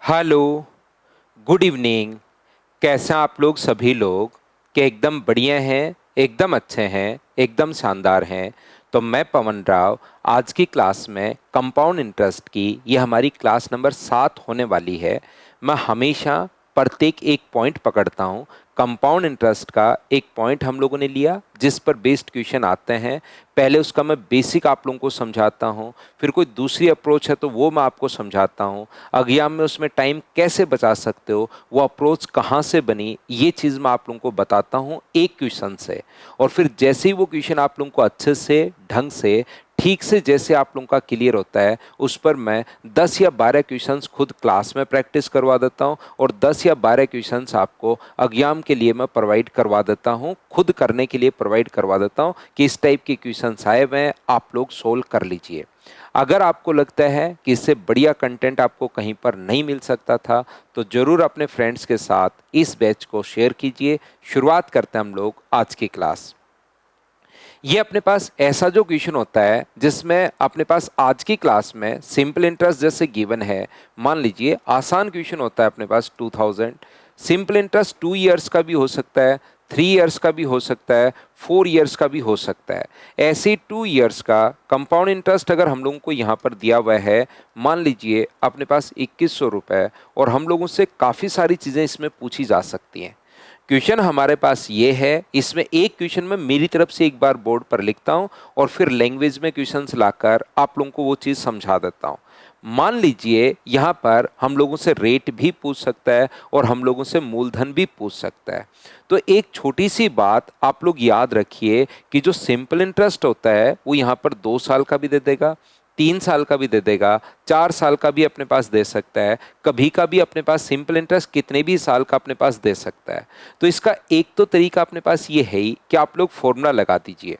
Hello. Good evening. कैसे हैं आप लोग सभी लोग? कि एकदम बढ़िया हैं, एकदम अच्छे हैं, एकदम शानदार हैं। तो मैं पवन राव आज की क्लास में कंपाउंड इंटरेस्ट की ये हमारी क्लास नंबर 7 होने वाली है। मैं हमेशा प्रत्येक एक पॉइंट पकड़ता हूँ। कंपाउंड इंटरेस्ट का एक पॉइंट हम लोगों ने लिया जिस पर बेस्ड क्वेश्चन आते हैं। पहले उसका मैं बेसिक आप लोगों को समझाता हूँ, फिर कोई दूसरी अप्रोच है तो वो मैं आपको समझाता हूँ। एग्जाम में उसमें टाइम कैसे बचा सकते हो, वो अप्रोच कहाँ से बनी, ये चीज़ मैं आप लोगों को बताता हूँ एक क्वेश्चन से। और फिर जैसे ही वो क्वेश्चन आप लोगों को अच्छे से ढंग से ठीक से जैसे आप लोगों का क्लियर होता है, उस पर मैं 10 या 12 क्वेश्चंस खुद क्लास में प्रैक्टिस करवा देता हूँ और 10 या 12 क्वेश्चंस आपको एग्जाम के लिए मैं प्रोवाइड करवा देता हूँ, खुद करने के लिए प्रोवाइड करवा देता हूँ कि इस टाइप के क्वेश्चंस आए हुए हैं, आप लोग सोल्व कर लीजिए। अगर आपको लगता है कि इससे बढ़िया कंटेंट आपको कहीं पर नहीं मिल सकता था, तो ज़रूर अपने फ्रेंड्स के साथ इस बैच को शेयर कीजिए। शुरुआत करते हैं हम लोग आज की क्लास। ये अपने पास ऐसा जो क्वेश्चन होता है जिसमें अपने पास आज की क्लास में सिंपल इंटरेस्ट जैसे गिवन है। मान लीजिए आसान क्वेश्चन होता है अपने पास 2000। सिंपल इंटरेस्ट 2 इयर्स का भी हो सकता है, 3 इयर्स का भी हो सकता है, 4 इयर्स का भी हो सकता है। ऐसे 2 इयर्स का कंपाउंड इंटरेस्ट अगर हम लोगों को यहाँ पर दिया हुआ है, मान लीजिए अपने पास 2100 रुपये, और हम लोगों से काफ़ी सारी चीज़ें इसमें पूछी जा सकती हैं। क्वेश्चन हमारे पास ये है, इसमें एक क्वेश्चन में मेरी तरफ से एक बार बोर्ड पर लिखता हूं और फिर लैंग्वेज में क्वेश्चंस लाकर आप लोगों को वो चीज़ समझा देता हूं। मान लीजिए यहाँ पर हम लोगों से रेट भी पूछ सकता है और हम लोगों से मूलधन भी पूछ सकता है। तो एक छोटी सी बात आप लोग याद रखिए कि जो सिंपल इंटरेस्ट होता है वो यहाँ पर 2 साल का भी दे देगा, 3 साल का भी दे देगा, 4 साल का भी अपने पास दे सकता है, कभी का भी अपने पास सिंपल इंटरेस्ट कितने भी साल का अपने पास दे सकता है। तो इसका एक तो तरीका अपने पास ये है ही कि आप लोग फॉर्मूला लगा दीजिए।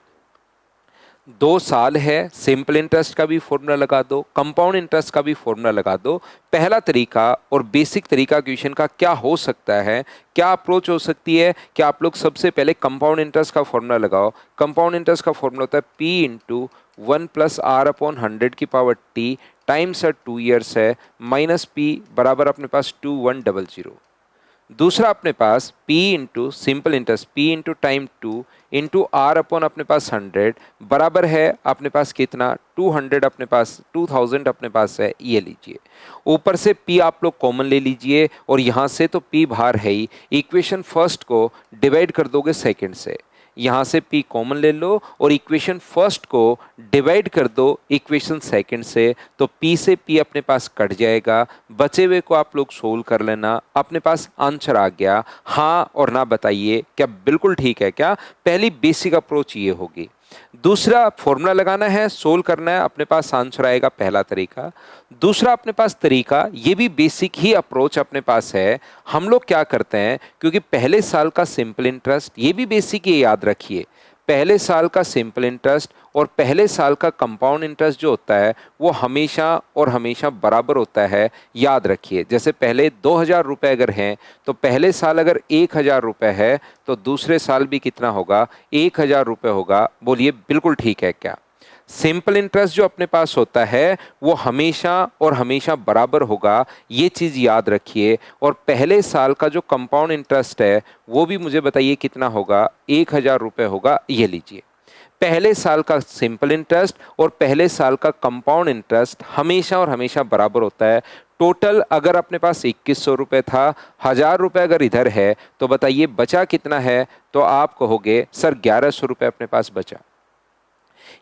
2 साल है, सिंपल इंटरेस्ट का भी फॉर्मूला लगा दो, कंपाउंड इंटरेस्ट का भी फॉर्मूला लगा दो। पहला तरीका और बेसिक तरीका क्वेश्चन का क्या हो सकता है, क्या अप्रोच हो सकती है कि आप लोग सबसे पहले कंपाउंड इंटरेस्ट का फॉर्मूला लगाओ। कंपाउंड इंटरेस्ट का फॉर्मूला होता है P into 1 + r/100 times 2 years है, माइनस पी बराबर अपने पास 2100। दूसरा अपने पास P into simple interest P into time 2 into R upon अपने पास 100 बराबर है अपने पास कितना 200, अपने पास 2000 अपने पास है, ये लीजिए। ऊपर से P आप लोग कॉमन ले लीजिए और यहाँ से तो P बाहर है ही, इक्वेशन फर्स्ट को डिवाइड कर दोगे सेकंड से। यहाँ से P कॉमन ले लो और इक्वेशन फर्स्ट को डिवाइड कर दो इक्वेशन सेकंड से, तो P से P अपने पास कट जाएगा, बचे हुए को आप लोग सोल्व कर लेना। अपने पास आंसर आ गया। हाँ और ना बताइए क्या बिल्कुल ठीक है क्या? पहली बेसिक अप्रोच ये होगी। दूसरा फॉर्मूला लगाना है, सोल्व करना है, अपने पास आंसर आएगा, पहला तरीका। दूसरा अपने पास तरीका, ये भी बेसिक ही अप्रोच अपने पास है। हम लोग क्या करते हैं, क्योंकि पहले साल का सिंपल इंटरेस्ट, ये भी बेसिक ही याद रखिए, पहले साल का सिंपल इंटरेस्ट और पहले साल का कंपाउंड इंटरेस्ट जो होता है वो हमेशा और हमेशा बराबर होता है। याद रखिए, जैसे पहले 2000 रुपये अगर हैं तो पहले साल अगर 1000 रुपये है तो दूसरे साल भी कितना होगा, 1000 रुपये होगा। बोलिए बिल्कुल ठीक है क्या? सिंपल इंटरेस्ट जो अपने पास होता है वो हमेशा और हमेशा बराबर होगा, ये चीज़ याद रखिए। और पहले साल का जो कंपाउंड इंटरेस्ट है वो भी मुझे बताइए कितना होगा, 1000 रुपये होगा, ये लीजिए। पहले साल का सिंपल इंटरेस्ट और पहले साल का कंपाउंड इंटरेस्ट हमेशा और हमेशा बराबर होता है। टोटल अगर अपने पास 2100 रुपये था, 1000 रुपये अगर इधर है तो बताइए बचा कितना है? तो आप कहोगे सर 1100 रुपये अपने पास बचा।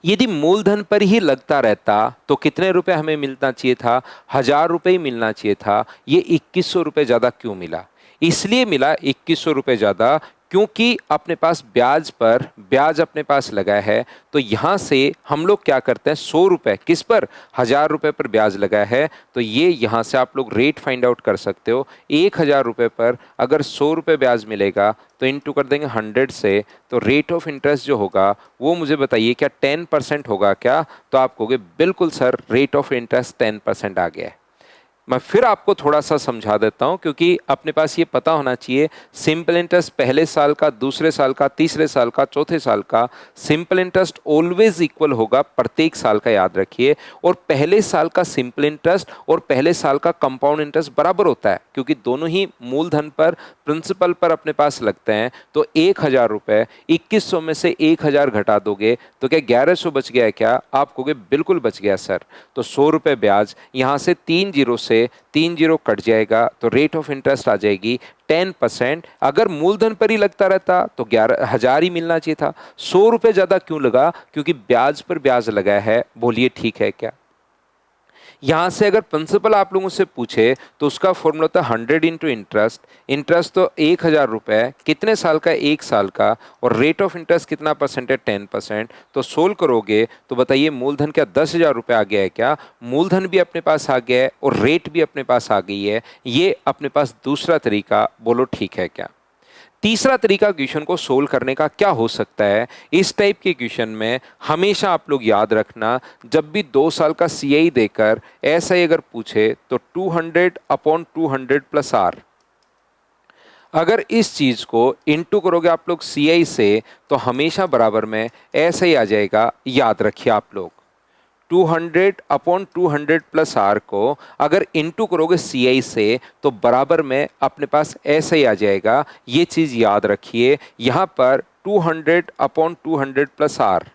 यदि मूलधन पर ही लगता रहता तो कितने रुपए हमें मिलना चाहिए था? 1000 रुपये ही मिलना चाहिए था। ये 2100 रुपये ज़्यादा क्यों मिला? इसलिए मिला 2100 रुपये ज़्यादा क्योंकि अपने पास ब्याज पर ब्याज अपने पास लगा है। तो यहाँ से हम लोग क्या करते हैं, 100 रुपये किस पर, 1000 रुपये पर ब्याज लगा है, तो ये यहाँ से आप लोग रेट फाइंड आउट कर सकते हो। 1000 रुपये पर अगर 100 रुपये ब्याज मिलेगा तो इनटू कर देंगे 100 से, तो रेट ऑफ इंटरेस्ट जो होगा वो मुझे बताइए क्या 10% होगा क्या? तो आप कहोगे बिल्कुल सर, रेट ऑफ इंटरेस्ट 10% आ गया है। मैं फिर आपको थोड़ा सा समझा देता हूं, क्योंकि अपने पास ये पता होना चाहिए सिंपल इंटरेस्ट पहले साल का, दूसरे साल का, तीसरे साल का, चौथे साल का, सिंपल इंटरेस्ट ऑलवेज इक्वल होगा प्रत्येक साल का, याद रखिए। और पहले साल का सिंपल इंटरेस्ट और पहले साल का कंपाउंड इंटरेस्ट बराबर होता है, क्योंकि दोनों ही मूलधन पर, प्रिंसिपल पर अपने पास लगते हैं। तो 1,000 रुपए 2100 में से 1,000 घटा दोगे तो क्या 1100 बच गया है क्या? आप कहोगे बिल्कुल बच गया सर। तो 100 रुपए ब्याज, यहां से 3 जीरो से 3 जीरो कट जाएगा, तो रेट ऑफ इंटरेस्ट आ जाएगी 10%। अगर मूलधन पर ही लगता रहता तो 11,000 ही मिलना चाहिए था। 100 रुपए ज्यादा क्यों लगा? क्योंकि ब्याज पर ब्याज लगा है। बोलिए ठीक है क्या? यहां से अगर प्रिंसिपल आप लोगों से पूछे तो उसका फॉर्मूला होता है 100 इंटू इंटरेस्ट। इंटरेस्ट तो 1,000 रुपए, कितने साल का? 1 साल का। और रेट ऑफ इंटरेस्ट कितना परसेंट है? 10%। तो सोल्व करोगे तो बताइए मूलधन क्या 10,000 रुपए आ गया है क्या? मूलधन भी अपने पास आ गया है और रेट भी अपने पास आ गई है। ये अपने पास दूसरा तरीका, बोलो ठीक है क्या? तीसरा तरीका क्वेश्चन को सोल्व करने का क्या हो सकता है? इस टाइप के क्वेश्चन में हमेशा आप लोग याद रखना, जब भी 2 साल का सीआई देकर ऐसा ही अगर पूछे तो 200 अपॉन 200 प्लस आर, अगर इस चीज को इंटू करोगे आप लोग सीआई से तो हमेशा बराबर में ऐसा ही आ जाएगा। याद रखिए आप लोग 200 अपॉन 200 प्लस आर को अगर इंटू करोगे सी आई से तो बराबर में अपने पास ऐसा ही आ जाएगा। ये चीज याद रखिए, यहां पर 200 अपॉन 200 प्लस आर,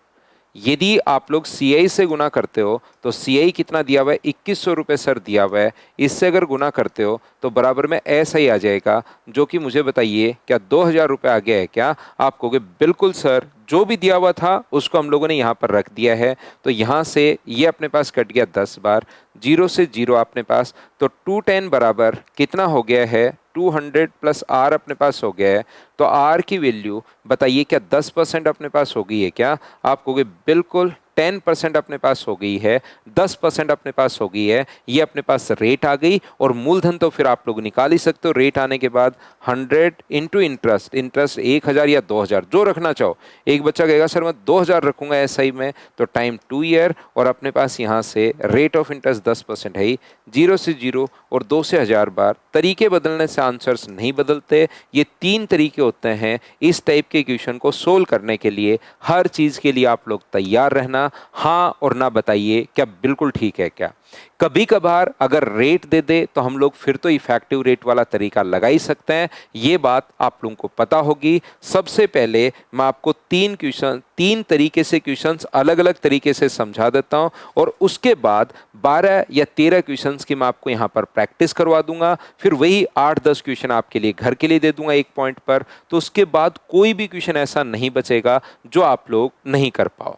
यदि आप लोग सी आई से गुना करते हो तो सी आई कितना दिया हुआ है? 2100 रुपये सर दिया हुआ है। इससे अगर गुना करते हो तो बराबर में ऐसा ही आ जाएगा, जो कि मुझे बताइए क्या 2,000 रुपये आ गया है क्या? आप कहोगे बिल्कुल सर, जो भी दिया हुआ था उसको हम लोगों ने यहाँ पर रख दिया है। तो यहाँ से ये अपने पास कट गया 10 बार, जीरो से जीरो अपने पास, तो 210 बराबर कितना हो गया है? 200 प्लस आर अपने पास हो गया है। तो आर की वैल्यू बताइए क्या 10% अपने पास हो गई है क्या? आप कहोगे बिल्कुल 10% अपने पास हो गई है, 10% अपने पास हो गई है। ये अपने पास रेट आ गई और मूलधन तो फिर आप लोग निकाल ही सकते हो रेट आने के बाद। 100 इंटू इंटरेस्ट, इंटरेस्ट 1,000 या 2,000 जो रखना चाहो। एक बच्चा कहेगा सर मैं 2,000 रखूंगा एसआई में, तो टाइम 2 ईयर और अपने पास यहाँ से रेट ऑफ इंटरेस्ट 10% है ही। जीरो से जीरो और 2 से 1,000 बार, तरीके बदलने से आंसर्स नहीं बदलते। ये 3 तरीके होते हैं इस टाइप के क्वेश्चन को सोल्व करने के लिए। हर चीज के लिए आप लोग तैयार रहना, हाँ और ना बताइए क्या बिल्कुल ठीक है क्या? कभी कभार अगर रेट दे दे तो हम लोग फिर तो इफेक्टिव रेट वाला तरीका लगा ही सकते हैं। ये बात आप लोगों को पता होगी। सबसे पहले मैं आपको 3 तरीके से क्वेश्चंस अलग अलग तरीके से समझा देता हूं और उसके बाद 12 या 13 क्वेश्चंस की मैं आपको यहां पर प्रैक्टिस करवा दूंगा। फिर वही 8-10 क्वेश्चन आपके लिए घर के लिए दे दूंगा एक पॉइंट पर। तो उसके बाद कोई भी क्वेश्चन ऐसा नहीं बचेगा जो आप लोग नहीं कर पाओ।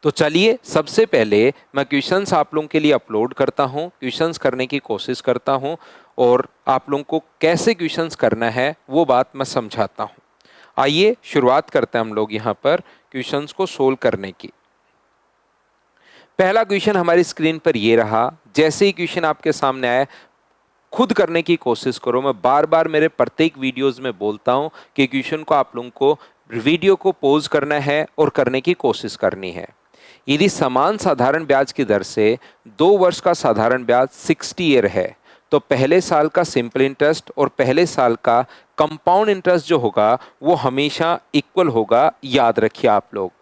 तो चलिए सबसे पहले मैं क्वेश्चंस आप लोगों के लिए अपलोड करता हूं, क्वेश्चंस करने की कोशिश करता हूं और आप लोगों को कैसे क्वेश्चंस करना है वो बात मैं समझाता हूं। आइए शुरुआत करते हैं हम लोग यहां पर क्वेश्चंस को सोल्व करने की। पहला क्वेश्चन हमारी स्क्रीन पर ये रहा। जैसे ही क्वेश्चन आपके सामने आए खुद करने की कोशिश करो। मैं बार बार मेरे प्रत्येक वीडियोस में बोलता हूं कि क्वेश्चन को आप लोगों को वीडियो को पॉज करना है और करने की कोशिश करनी है। यदि समान साधारण ब्याज की दर से 2 वर्ष का साधारण ब्याज 60 ईयर है तो पहले साल का सिंपल इंटरेस्ट और पहले साल का कंपाउंड इंटरेस्ट जो होगा वो हमेशा इक्वल होगा। याद रखिए आप लोग,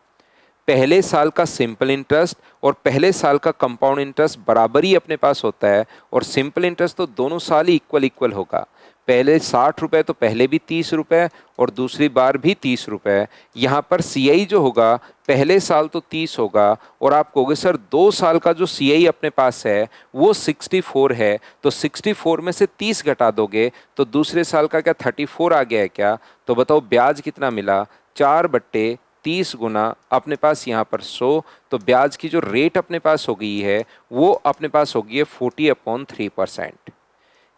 पहले साल का सिंपल इंटरेस्ट और पहले साल का कंपाउंड इंटरेस्ट बराबर ही अपने पास होता है और सिंपल इंटरेस्ट तो दोनों साल ही इक्वल इक्वल होगा। पहले 60 रुपए तो पहले भी 30 रुपए और दूसरी बार भी 30 रुपए। यहाँ पर सीआई जो होगा पहले साल तो 30 होगा और आप कहोगे सर 2 साल का जो सीआई अपने पास है वो 64 है, तो 64 में से 30 घटा दोगे तो दूसरे साल का क्या 34 आ गया है क्या? तो बताओ ब्याज कितना मिला? 4/30 गुना अपने पास यहाँ पर 100, तो ब्याज की जो रेट अपने पास हो गई है वो अपने पास हो गई है 40/3%।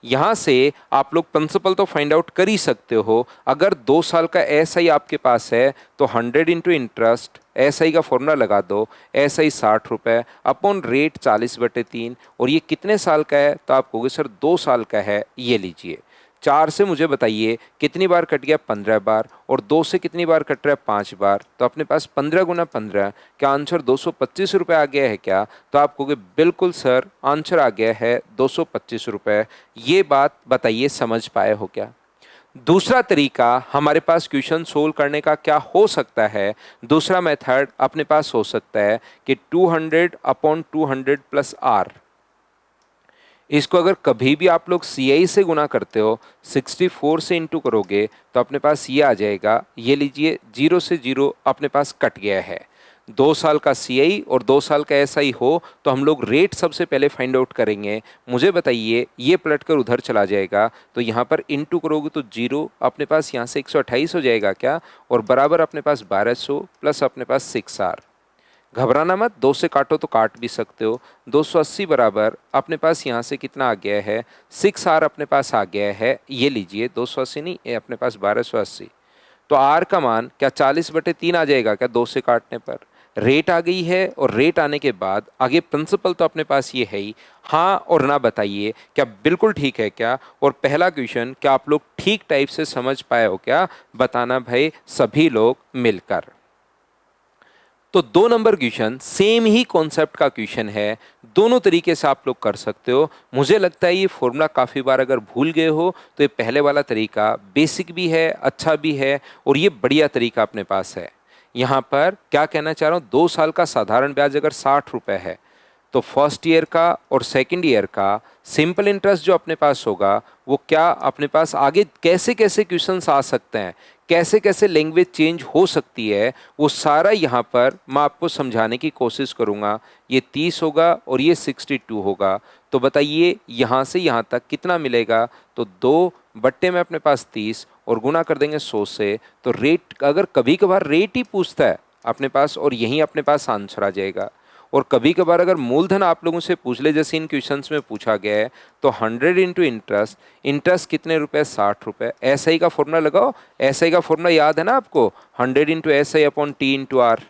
यहां से आप लोग प्रिंसिपल तो फाइंड आउट कर ही सकते हो। अगर 2 साल का एसआई आपके पास है तो 100 इंटू इंटरेस्ट, एसआई का फॉर्मूला लगा दो, एसआई 60 रुपए अपॉन रेट 40/3। और ये कितने साल का है? तो आप कहोगे सर 2 साल का है, ये लीजिए 4 से मुझे बताइए कितनी बार कट गया, 15 बार, और 2 से कितनी बार कट रहा है, 5 बार। तो अपने पास 15 गुना 15, क्या आंसर 225 रुपये आ गया है क्या? तो आप कहोगे बिल्कुल सर, आंसर आ गया है 225 रुपये। ये बात बताइए समझ पाए हो क्या? दूसरा तरीका हमारे पास क्वेश्चन सोल्व करने का क्या हो सकता है? दूसरा मेथड अपने पास हो सकता है कि 200 अपॉन 200 प्लस आर। इसको अगर कभी भी आप लोग CI से गुना करते हो, 64 से इंटू करोगे तो अपने पास ये आ जाएगा, ये लीजिए 0 से 0 अपने पास कट गया है। 2 साल का CI और 2 साल का SI हो तो हम लोग रेट सबसे पहले फाइंड आउट करेंगे। मुझे बताइए ये पलट कर उधर चला जाएगा तो यहाँ पर इंटू करोगे तो 0 अपने पास यहाँ से 128 हो जाएगा क्या, और बराबर अपने पास 1200 प्लस अपने पास 6R। घबराना मत, 2 से काटो तो काट भी सकते हो। 280 बराबर अपने पास यहाँ से कितना आ गया है, 6R अपने पास आ गया है। ये लीजिए 280 नहीं, ये अपने पास 1280। तो R का मान क्या 40/3 आ जाएगा क्या 2 से काटने पर? रेट आ गई है, और रेट आने के बाद आगे प्रिंसिपल तो अपने पास ये है ही। हाँ और ना बताइए क्या बिल्कुल ठीक है क्या? और पहला क्वेश्चन क्या आप लोग ठीक टाइप से समझ पाए हो क्या? बताना भाई सभी लोग मिलकर। तो 2 नंबर क्वेश्चन सेम ही कॉन्सेप्ट का क्वेश्चन है, दोनों तरीके से आप लोग कर सकते हो। मुझे लगता है ये फॉर्मूला काफ़ी बार अगर भूल गए हो तो ये पहले वाला तरीका बेसिक भी है, अच्छा भी है, और ये बढ़िया तरीका अपने पास है। यहाँ पर क्या कहना चाह रहा हूँ, 2 साल का साधारण ब्याज अगर 60 रुपये है तो फर्स्ट ईयर का और सेकंड ईयर का सिंपल इंटरेस्ट जो अपने पास होगा वो क्या अपने पास आगे कैसे कैसे क्वेश्चंस आ सकते हैं, कैसे कैसे लैंग्वेज चेंज हो सकती है, वो सारा यहाँ पर मैं आपको समझाने की कोशिश करूँगा। ये 30 होगा और ये 62 होगा। तो बताइए यहाँ से यहाँ तक कितना मिलेगा? तो 2 बट्टे में अपने पास 30 और गुना कर देंगे 100 से। तो रेट अगर कभी कभार रेट ही पूछता है अपने पास, और यहीं अपने पास आंसर आ जाएगा। और कभी कभार अगर मूलधन आप लोगों से पूछ ले, जैसे इन क्वेश्चंस में पूछा गया है, तो 100 इंटू इंटरेस्ट, इंटरेस्ट कितने रुपए, 60 रुपये। SI का फॉर्मूला लगाओ, SI का फॉर्मूला याद है ना आपको, 100 into SI upon T into R.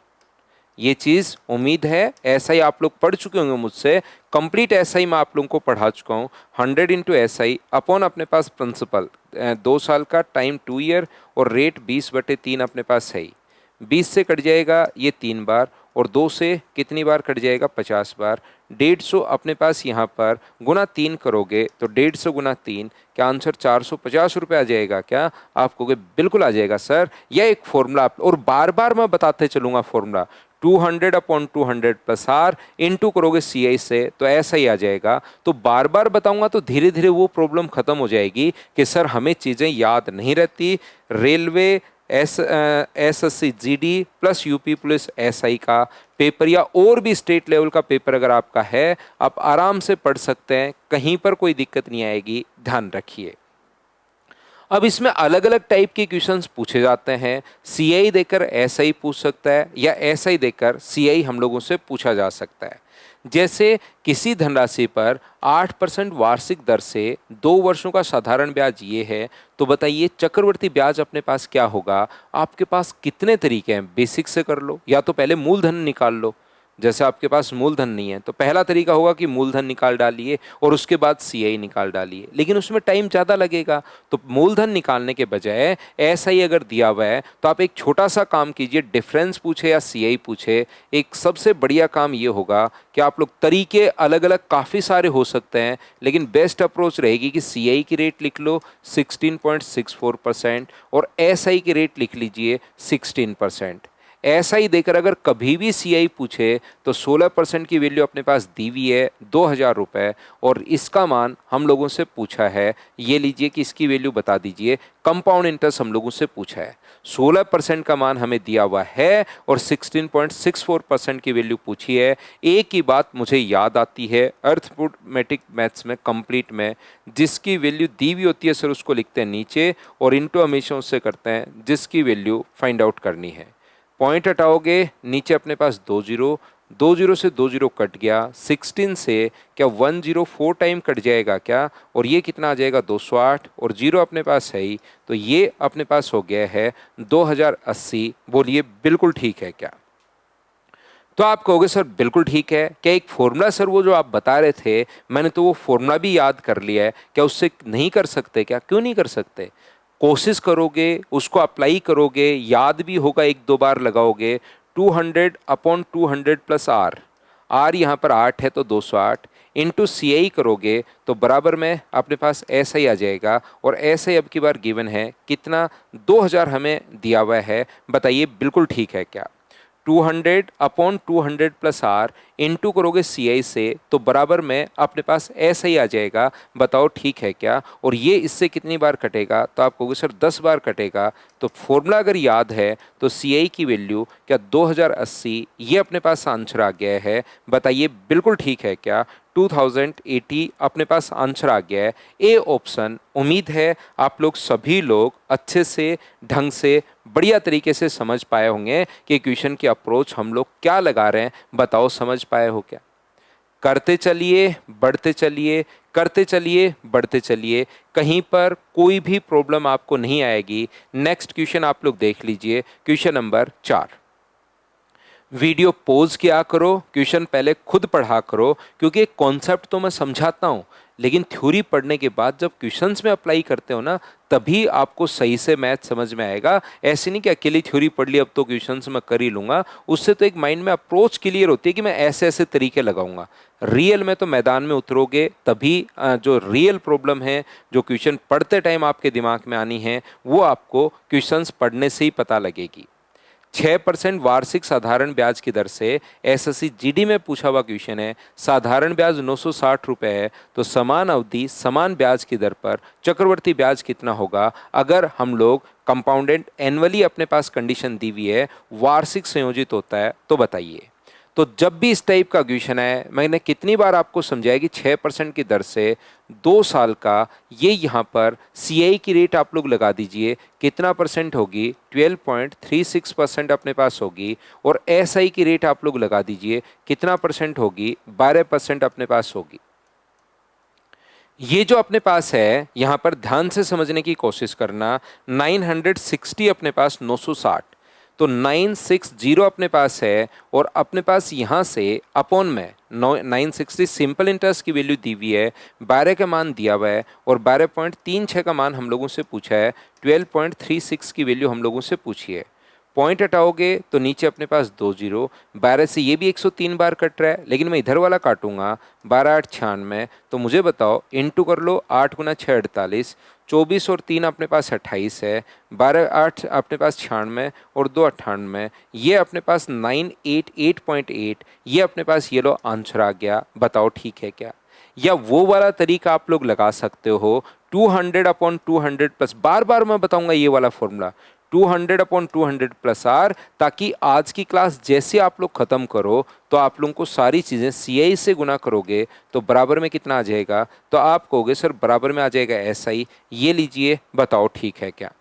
ये चीज़ उम्मीद है SI आप लोग पढ़ चुके होंगे मुझसे, कंप्लीट SI मैं आप लोगों को पढ़ा चुका हूँ। 100 इंटू SI अपॉन अपने पास प्रिंसिपल, 2 साल का टाइम 2 ईयर, और रेट 20/3 अपने पास है ही। 20 से कट जाएगा ये 3 बार, और 2 से कितनी बार कट जाएगा, 50 बार। 150 अपने पास यहाँ पर गुना 3 करोगे तो 150 गुना 3, क्या आंसर 450 रुपये आ जाएगा क्या? आप कहोगे बिल्कुल आ जाएगा सर। यह एक फॉर्मूला और बार बार मैं बताते चलूँगा formula, 200 upon 200 plus R into करोगे CI से तो ऐसा ही आ जाएगा। तो बार बार बताऊंगा तो धीरे धीरे वो प्रॉब्लम खत्म हो जाएगी कि सर हमें चीज़ें याद नहीं रहती। Railway SSC GD plus UP police SI का पेपर या और भी स्टेट लेवल का पेपर अगर आपका है, आप आराम से पढ़ सकते हैं, कहीं पर कोई दिक्कत नहीं आएगी, ध्यान रखिए। अब इसमें अलग अलग टाइप के क्वेश्चंस पूछे जाते हैं। CI देकर SI पूछ सकता है, या SI देकर CI हम लोगों से पूछा जा सकता है। जैसे किसी धनराशि पर 8% वार्षिक दर से 2 वर्षों का साधारण ब्याज ये है, तो बताइए चक्रवर्ती ब्याज अपने पास क्या होगा? आपके पास कितने तरीके हैं, बेसिक से कर लो, या तो पहले मूलधन निकाल लो। जैसे आपके पास मूलधन नहीं है तो पहला तरीका होगा कि मूलधन निकाल डालिए और उसके बाद CI निकाल डालिए, लेकिन उसमें टाइम ज़्यादा लगेगा। तो मूलधन निकालने के बजाय SI अगर दिया हुआ है तो आप एक छोटा सा काम कीजिए, डिफरेंस पूछे या CI पूछे, एक सबसे बढ़िया काम ये होगा कि आप लोग तरीके अलग अलग काफ़ी सारे हो सकते हैं, लेकिन बेस्ट अप्रोच रहेगी कि CI की रेट लिख लो 16.64% और SI की रेट लिख लीजिए 16%। ऐसा ही देकर अगर कभी भी CI पूछे तो 16% की वैल्यू अपने पास दी हुई है 2000 रुपये, और इसका मान हम लोगों से पूछा है, ये लीजिए कि इसकी वैल्यू बता दीजिए। कंपाउंड इंटरेस्ट हम लोगों से पूछा है, 16% का मान हमें दिया हुआ है और 16.64% की वैल्यू पूछी है। एक ही बात मुझे याद आती है अर्थमेटिक मैथ्स में कंप्लीट में, जिसकी वैल्यू दी हुई होती है सर उसको लिखते हैं नीचे और इंटू हमेशा उससे करते हैं जिसकी वैल्यू फाइंड आउट करनी है। पॉइंट हटाओगे, नीचे अपने पास 2 जीरो, 2 जीरो से 2 जीरो कट गया, 16 से क्या 104 टाइम कट जाएगा क्या, और ये कितना आ जाएगा 208, और जीरो अपने पास है ही, तो ये अपने पास हो गया है 2080। बोलिए बिल्कुल ठीक है क्या? तो आप कहोगे सर बिल्कुल ठीक है, क्या एक फॉर्मूला सर वो जो आप बता रहे थे मैंने तो वो फॉर्मूला भी याद कर लिया है, क्या उससे नहीं कर सकते? क्या क्यों नहीं कर सकते? कोशिश करोगे, उसको अप्लाई करोगे, याद भी होगा, एक दो बार लगाओगे। 200/200 प्लस आर, आर यहाँ पर 8 है तो 208 इंटू सी आई करोगे तो बराबर में अपने पास ऐसा ही आ जाएगा। और ऐसे ही अब की बार गिवन है कितना, 2000 हमें दिया हुआ है। बताइए बिल्कुल ठीक है क्या? 200/200 प्लस आर इंटू करोगे सी आई से तो बराबर में अपने पास ऐसा ही आ जाएगा। बताओ ठीक है क्या? और ये इससे कितनी बार कटेगा? तो आप कहोगे सर 10 बार कटेगा। तो फॉर्मूला अगर याद है तो सी आई की वैल्यू क्या 2080, ये अपने पास आंसर आ गया है। बताइए बिल्कुल ठीक है क्या? 2080 अपने पास आंसर आ गया है, ए ऑप्शन। उम्मीद है आप लोग सभी लोग अच्छे से, ढंग से, बढ़िया तरीके से समझ पाए होंगे कि क्वेश्चन की अप्रोच हम लोग क्या लगा रहे हैं। बताओ समझ पाए हो क्या? करते चलिए, बढ़ते चलिए, करते चलिए, बढ़ते चलिए, कहीं पर कोई भी प्रॉब्लम आपको नहीं आएगी। नेक्स्ट क्वेश्चन आप लोग देख लीजिए, क्वेश्चन नंबर 4। वीडियो पॉज किया करो, क्वेश्चन पहले खुद पढ़ा करो, क्योंकि कॉन्सेप्ट तो मैं समझाता हूँ लेकिन थ्योरी पढ़ने के बाद जब क्वेश्चंस में अप्लाई करते हो ना तभी आपको सही से मैथ समझ में आएगा। ऐसे नहीं कि अकेली थ्योरी पढ़ ली अब तो क्वेश्चंस मैं कर ही लूँगा। उससे तो एक माइंड में अप्रोच क्लियर होती है कि मैं ऐसे ऐसे तरीके लगाऊंगा। रियल में तो मैदान में उतरोगे तभी जो रियल प्रॉब्लम है, जो क्वेश्चन पढ़ते टाइम आपके दिमाग में आनी है, वो आपको क्वेश्चंस पढ़ने से ही पता लगेगी। 6% वार्षिक साधारण ब्याज की दर से एसएससी जीडी में पूछा हुआ क्वेश्चन है। साधारण ब्याज 960 रुपये है तो समान अवधि समान ब्याज की दर पर चक्रवर्ती ब्याज कितना होगा? अगर हम लोग कंपाउंडेड एनुअली अपने पास कंडीशन दी हुई है, वार्षिक संयोजित होता है, तो बताइए। तो जब भी इस टाइप का क्वेश्चन है, मैंने कितनी बार आपको समझाया कि 6% की दर से 2 साल का ये यहाँ पर सीआई की रेट आप लोग लगा दीजिए, कितना परसेंट होगी? 12.36% अपने पास होगी। और एसआई की रेट आप लोग लगा दीजिए, कितना परसेंट होगी? 12% अपने पास होगी। ये जो अपने पास है यहाँ पर ध्यान से समझने की कोशिश करना। 960 अपने पास 960, तो 960 अपने पास है और अपने पास यहाँ से अपॉन में 960 सिंपल इंटरेस्ट की वैल्यू दी हुई है, 12 का मान दिया हुआ है और 12.36 का मान हम लोगों से पूछा है, 12.36 की वैल्यू हम लोगों से पूछी है। पॉइंट हटाओगे तो नीचे अपने पास 2 जीरो, 12 से ये भी 103 बार कट रहा है लेकिन मैं इधर वाला काटूंगा, 12 8 96। तो मुझे बताओ इंटू कर लो, 8 गुना 6 48, 24 और 3 अपने पास 28 है, 12 8 अपने पास 96 और 2 98, ये अपने पास 988.8, ये अपने पास ये लो आंसर आ गया। बताओ ठीक है क्या? या वो वाला तरीका आप लोग लगा सकते हो, 200/200 प्लस, बार बार मैं बताऊंगा ये वाला फॉर्मूला, 200/200 प्लस आर, ताकि आज की क्लास जैसे आप लोग खत्म करो तो आप लोगों को सारी चीज़ें सी आई से गुना करोगे तो बराबर में कितना आ जाएगा? तो आप कहोगे सर बराबर में आ जाएगा ऐसा ही, ये लीजिए। बताओ ठीक है क्या?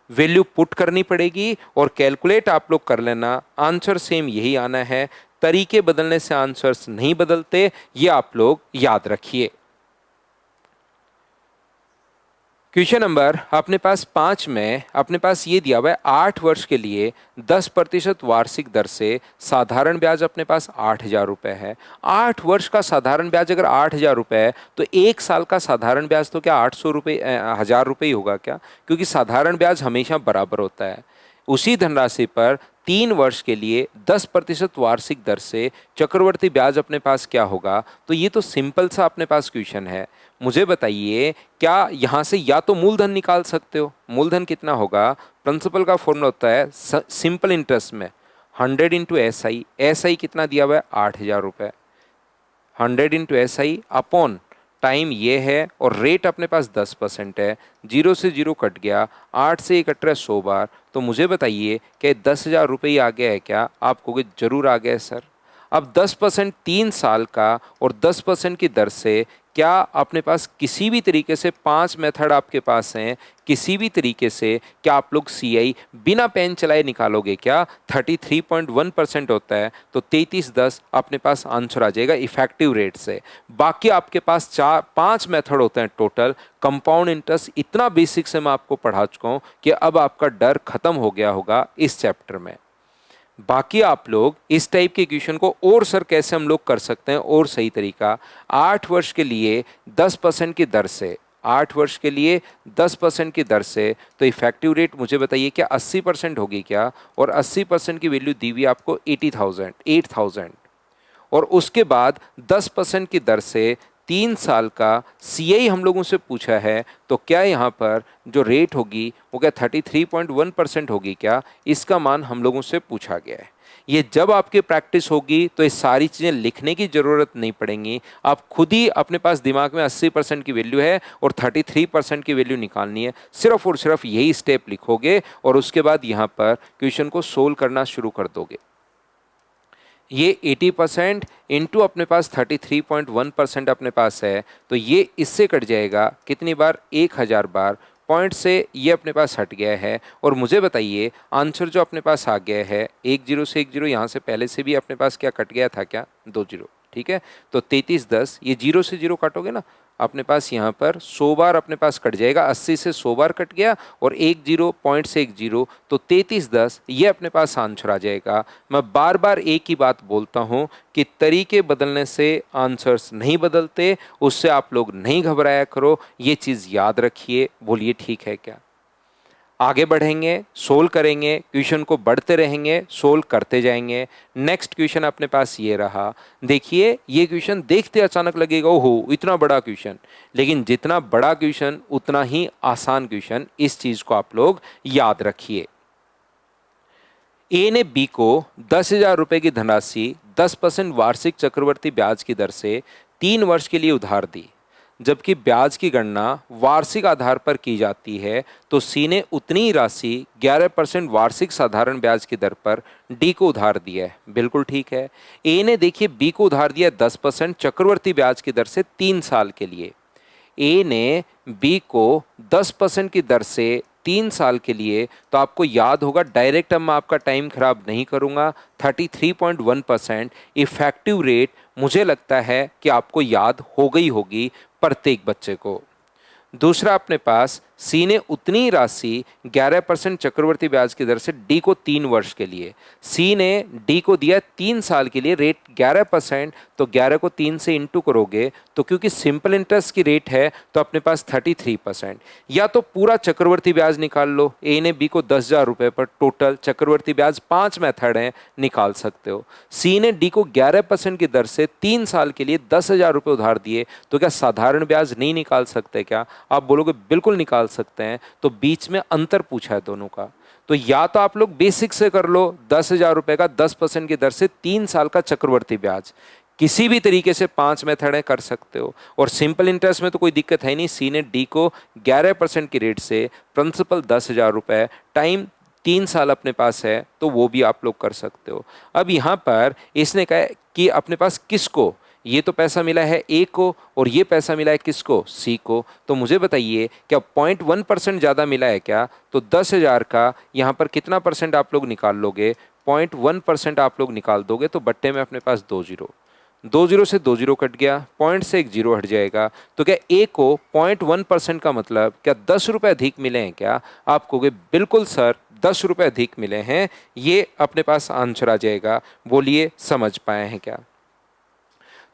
वैल्यू पुट करनी पड़ेगी और कैलकुलेट आप लोग कर लेना, आंसर सेम यही आना है। तरीके बदलने से आंसर्स नहीं बदलते, ये आप लोग याद रखिए। क्वेश्चन नंबर अपने पास 5 में अपने पास ये दिया हुआ है, 8 वर्ष के लिए 10% वार्षिक दर से साधारण ब्याज अपने पास 8,000 रुपये है। 8 वर्ष का साधारण ब्याज अगर 8,000 रुपये है तो 1 साल का साधारण ब्याज तो क्या 800 रुपये 1,000 रुपये ही होगा क्या? क्योंकि साधारण ब्याज हमेशा बराबर होता है। उसी धनराशि पर 3 वर्ष के लिए 10% वार्षिक दर से चक्रवर्ती ब्याज अपने पास क्या होगा? तो ये तो सिंपल सा अपने पास क्वेश्चन है। मुझे बताइए, क्या यहाँ से या तो मूलधन निकाल सकते हो? मूलधन कितना होगा? प्रिंसिपल का फॉर्मूला होता है सिंपल इंटरेस्ट में 100 into S I. S I कितना दिया हुआ है? 8,000 रुपये। 100 into S I upon time ये है और रेट अपने पास 10% है। 0 से 0 कट गया, 8 से 1 कट रहा है 100 बार। तो मुझे बताइए कि 10,000 रुपये ही आ गया है क्या? आप कहोगे जरूर आ गया है सर। अब 10% 3 साल का और 10% की दर से क्या अपने पास किसी भी तरीके से 5 मेथड आपके पास हैं, किसी भी तरीके से क्या आप लोग सी आई बिना पेन चलाए निकालोगे क्या? 33.1% होता है तो 3310 अपने पास आंसर आ जाएगा इफेक्टिव रेट से। बाकी आपके पास 5 मेथड होते हैं टोटल। कंपाउंड इंटरेस्ट इतना बेसिक से मैं आपको पढ़ा चुका हूँ कि अब आपका डर खत्म हो गया होगा इस चैप्टर में। बाकी आप लोग इस टाइप के क्वेश्चन को और सर कैसे हम लोग कर सकते हैं और सही तरीका, 8 वर्ष के लिए 10% की दर से, 8 वर्ष के लिए 10% की दर से, तो इफेक्टिव रेट मुझे बताइए क्या 80% होगी क्या? और 80% की वैल्यू दी हुई आपको 80,000, 8,000। और उसके बाद 10% की दर से 3 साल का सीआई हम लोगों से पूछा है, तो क्या यहाँ पर जो रेट होगी वो क्या 33.1% होगी क्या? इसका मान हम लोगों से पूछा गया है। ये जब आपकी प्रैक्टिस होगी तो ये सारी चीज़ें लिखने की ज़रूरत नहीं पड़ेंगी, आप खुद ही अपने पास दिमाग में 80% की वैल्यू है और 33% की वैल्यू निकालनी है, सिर्फ और सिर्फ यही स्टेप लिखोगे और उसके बाद यहाँ पर क्वेश्चन को सोल्व करना शुरू कर दोगे। ये 80% इंटू अपने पास 33.1% अपने पास है, तो ये इससे कट जाएगा कितनी बार? 1000 बार। पॉइंट से ये अपने पास हट गया है और मुझे बताइए आंसर जो अपने पास आ गया है, 10 से 10 यहाँ से पहले से भी अपने पास क्या कट गया था? क्या? 2 जीरो। ठीक है, तो 3310, ये 0 से 0 काटोगे ना, अपने पास यहाँ पर 100 बार अपने पास कट जाएगा, 80 से 100 बार कट गया और 10 पॉइंट से 10, तो 3310 ये अपने पास आंसर आ जाएगा। मैं बार बार एक ही बात बोलता हूँ कि तरीके बदलने से आंसर्स नहीं बदलते, उससे आप लोग नहीं घबराया करो, ये चीज़ याद रखिए। बोलिए ठीक है क्या? आगे बढ़ेंगे, सोल्व करेंगे, क्वेश्चन को बढ़ते रहेंगे, सोल्व करते जाएंगे। नेक्स्ट क्वेश्चन अपने पास ये रहा। देखिए ये क्वेश्चन देखते अचानक लगेगा ओहो इतना बड़ा क्वेश्चन, लेकिन जितना बड़ा क्वेश्चन उतना ही आसान क्वेश्चन, इस चीज को आप लोग याद रखिए। ए ने बी को 10,000 रुपए की धनराशि 10% वार्षिक चक्रवर्ती ब्याज की दर से 3 वर्ष के लिए उधार दी। जबकि ब्याज की गणना वार्षिक आधार पर की जाती है, तो सी ने उतनी ही राशि 11% वार्षिक साधारण ब्याज की दर पर डी को उधार दिया है। बिल्कुल ठीक है। ए ने देखिए बी को उधार दिया 10% चक्रवर्ती ब्याज की दर से 3 साल के लिए। ए ने बी को 10% की दर से 3 साल के लिए, तो आपको याद होगा, डायरेक्ट अब मैं आपका टाइम खराब नहीं करूंगा, 33.1% इफेक्टिव रेट मुझे लगता है कि आपको याद हो गई होगी प्रत्येक बच्चे को। दूसरा अपने पास सी ने उतनी राशि 11% चक्रवर्ती ब्याज की दर से डी को 3 वर्ष के लिए। सी ने डी को दिया 3 साल के लिए, रेट 11%, तो 11 को 3 से इंटू करोगे तो क्योंकि सिंपल इंटरेस्ट की रेट है तो अपने पास 33%। या तो पूरा चक्रवर्ती ब्याज निकाल लो, ए ने बी को 10,000 रुपये पर टोटल चक्रवर्ती ब्याज 5 मेथड हैं, निकाल सकते हो। सी ने डी को 11% की दर से 3 साल के लिए 10,000 रुपये उधार दिए, तो क्या साधारण ब्याज नहीं निकाल सकते क्या? आप बोलोगे बिल्कुल निकाल सकते हैं। तो बीच में अंतर पूछा है दोनों का, तो या तो आप लोग बेसिक से कर लो, 10,000 रुपए का 10% की दर से 3 साल का चक्रवर्ती ब्याज, किसी भी तरीके से 5 मेथड है कर सकते हो। और सिंपल इंटरेस्ट में तो कोई दिक्कत है नहीं, सी ने डी को 11% की रेट से प्रिंसिपल 10,000 रुपए, टाइम 3 साल अपने पास है, तो वो भी आप लोग कर सकते हो। अब यहाँ पर इसने कहा कि अपने पास किसको, ये तो पैसा मिला है ए को और ये पैसा मिला है किसको? सी को। तो मुझे बताइए क्या 0.1% ज़्यादा मिला है क्या? तो 10,000 का यहाँ पर कितना परसेंट आप लोग निकाल लोगे? 0.1% आप लोग निकाल दोगे, तो बट्टे में अपने पास 2 जीरो, 2 जीरो से 2 जीरो कट गया, पॉइंट से 1 जीरो हट जाएगा। तो क्या ए को 0.1% का मतलब क्या 10 रुपये अधिक मिले हैं क्या? आप कहोगे बिल्कुल सर 10 रुपये अधिक मिले हैं, ये अपने पास आंसर आ जाएगा। बोलिए समझ पाए हैं क्या?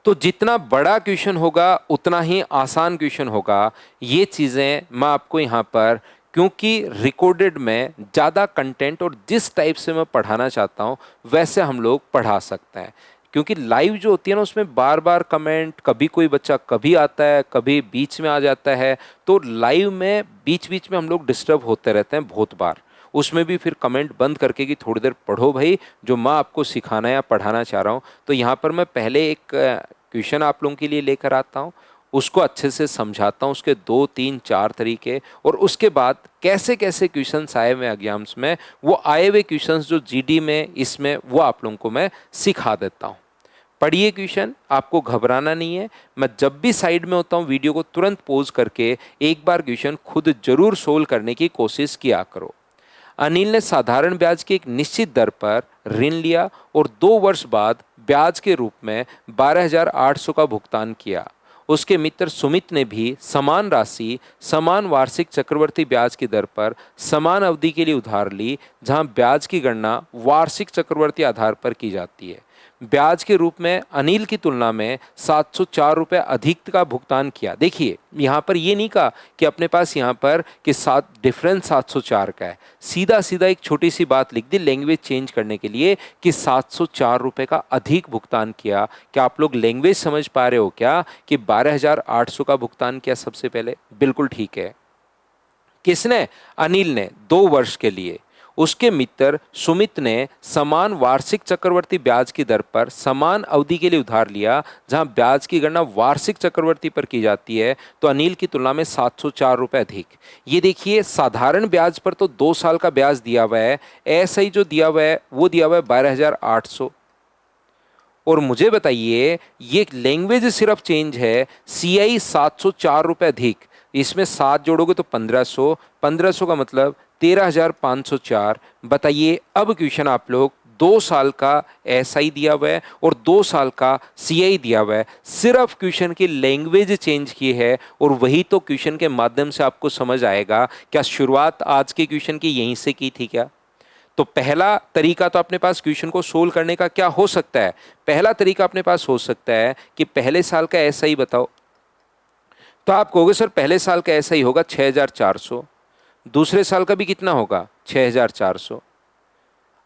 तो जितना बड़ा क्वेश्चन होगा उतना ही आसान क्वेश्चन होगा। ये चीज़ें मैं आपको यहाँ पर, क्योंकि रिकॉर्डेड में ज़्यादा कंटेंट और जिस टाइप से मैं पढ़ाना चाहता हूँ वैसे हम लोग पढ़ा सकते हैं, क्योंकि लाइव जो होती है ना उसमें बार बार कमेंट, कभी कोई बच्चा कभी आता है कभी बीच में आ जाता है, तो लाइव में बीच बीच में हम लोग डिस्टर्ब होते रहते हैं बहुत बार। उसमें भी फिर कमेंट बंद करके कि थोड़ी देर पढ़ो भाई, जो मैं आपको सिखाना या पढ़ाना चाह रहा हूँ। तो यहाँ पर मैं पहले एक क्वेश्चन आप लोगों के लिए लेकर आता हूँ, उसको अच्छे से समझाता हूँ, उसके 2 3 4 तरीके, और उसके बाद कैसे कैसे क्वेश्चंस आए हुए एग्जाम्स में, वो आए हुए क्वेश्चंस जो जीडी में इसमें वो आप लोगों को मैं सिखा देता हूँ। पढ़िए क्वेश्चन, आपको घबराना नहीं है। मैं जब भी साइड में होता हूँ वीडियो को तुरंत पॉज करके एक बार क्वेश्चन खुद जरूर सोल्व करने की कोशिश किया करो। अनिल ने साधारण ब्याज की एक निश्चित दर पर ऋण लिया और 2 वर्ष बाद ब्याज के रूप में 12,800 का भुगतान किया उसके मित्र सुमित ने भी समान राशि समान वार्षिक चक्रवर्ती ब्याज की दर पर समान अवधि के लिए उधार ली, जहां ब्याज की गणना वार्षिक चक्रवर्ती आधार पर की जाती है। ब्याज के रूप में अनिल की तुलना में 704 रुपये अधिक का भुगतान किया। देखिए यहाँ पर ये नहीं कहा कि अपने पास यहाँ पर कि सात डिफरेंस 704 का है, सीधा सीधा एक छोटी सी बात लिख दी लैंग्वेज चेंज करने के लिए कि 704 रुपये का अधिक भुगतान किया। क्या आप लोग लैंग्वेज समझ पा रहे हो क्या कि 12,800 का भुगतान किया सबसे पहले? बिल्कुल ठीक है। किसने? अनिल ने 2 वर्ष के लिए। उसके मित्र सुमित ने समान वार्षिक चक्रवर्ती ब्याज की दर पर समान अवधि के लिए उधार लिया, जहां ब्याज की गणना वार्षिक चक्रवर्ती पर की जाती है, तो अनिल की तुलना में 704 रुपये अधिक। ये देखिए साधारण ब्याज पर तो 2 साल का ब्याज दिया हुआ है, ऐसा ही जो दिया हुआ है वो दिया हुआ है 12,800। और मुझे बताइए ये लैंग्वेज सिर्फ चेंज है, CI 704 रुपये अधिक, इसमें 7 जोड़ोगे तो 1500, 1500 का मतलब 13,504। बताइए अब क्वेश्चन आप लोग 2 साल का SI दिया हुआ है और 2 साल का CI दिया हुआ है, सिर्फ क्वेश्चन की लैंग्वेज चेंज की है और वही तो क्वेश्चन के माध्यम से आपको समझ आएगा। क्या शुरुआत आज के क्वेश्चन की यहीं से की थी क्या? तो पहला तरीका तो अपने पास क्वेश्चन को सोल्व करने का क्या हो सकता है? पहला तरीका अपने पास हो सकता है कि पहले साल का SI बताओ, तो आप कहोगे सर पहले साल का SI होगा 6,400, दूसरे साल का भी कितना होगा 6,400,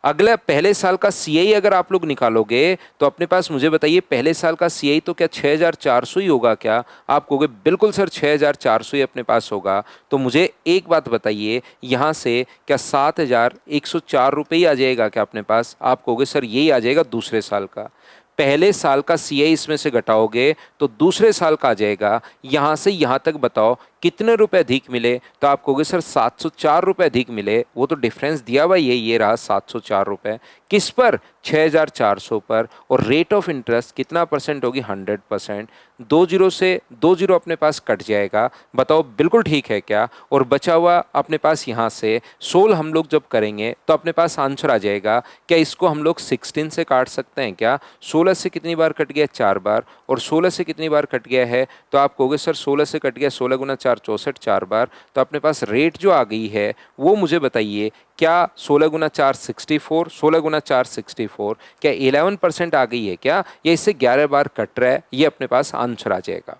अगला पहले साल का CI अगर आप लोग निकालोगे तो अपने पास मुझे बताइए पहले साल का CI तो क्या 6,400 ही होगा क्या? आप कहोगे बिल्कुल सर 6,400 ही अपने पास होगा। तो मुझे एक बात बताइए यहाँ से क्या 7,104 रुपये ही आ जाएगा क्या अपने पास? आप कहोगे सर यही आ जाएगा दूसरे साल का। पहले साल का CI इसमें से घटाओगे तो दूसरे साल का आ जाएगा। यहाँ से यहाँ तक बताओ कितने रुपए अधिक मिले? तो आप कहोगे सर 704 रुपये अधिक मिले। वो तो डिफरेंस दिया हुआ ये रहा 704 रुपये। किस पर? 6,400 पर। और रेट ऑफ इंटरेस्ट कितना परसेंट होगी? 100%। 2 जीरो से 2 जीरो अपने पास कट जाएगा। बताओ बिल्कुल ठीक है क्या? और बचा हुआ अपने पास यहाँ से 16 हम लोग जब करेंगे तो अपने पास आंसर आ जाएगा। क्या इसको हम लोग 16 से काट सकते हैं क्या? 16 से कितनी बार कट गया? 4 बार। और 16 से कितनी बार कट गया है? तो आप कहोगे सर 16 से कट गया 16 गुना 4 64, 4 बार। तो अपने पास रेट जो आ गई है वो मुझे बताइए क्या 16 गुना 4 64, 16 गुना 4 64, क्या 11% आ गई है क्या? या इससे 11 बार कट रहा है? ये अपने पास आंसर आ जाएगा।